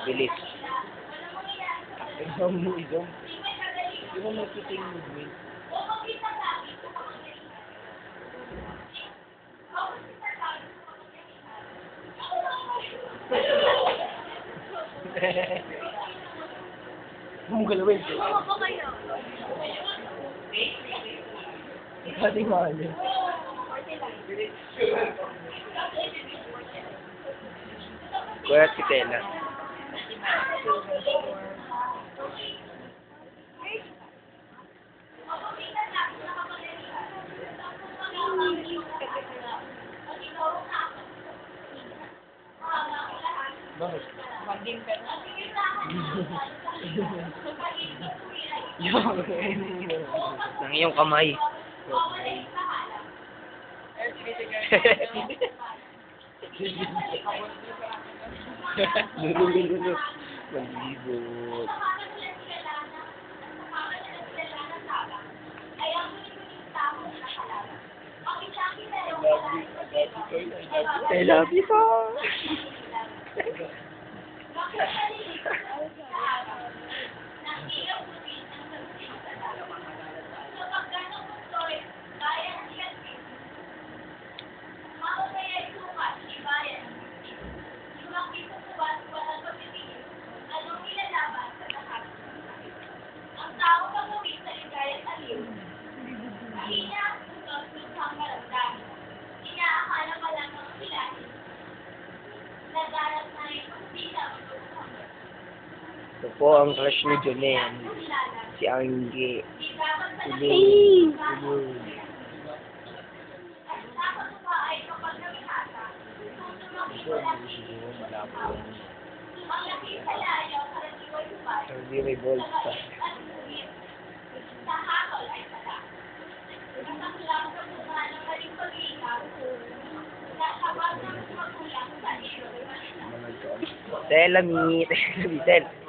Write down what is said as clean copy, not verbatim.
Bilis. Tingnan mo ito. Hindi mo makikita yung movement. Huwag mo galawin. Pati mahal eh. Kuya si Tela. Bakit? Ng iyong kamay. Lulu. Malibot. I love you po. Ito po ang crush ni Jonen. Si Angge. Hey! Hindi may balls pa. Tela mi, Tel.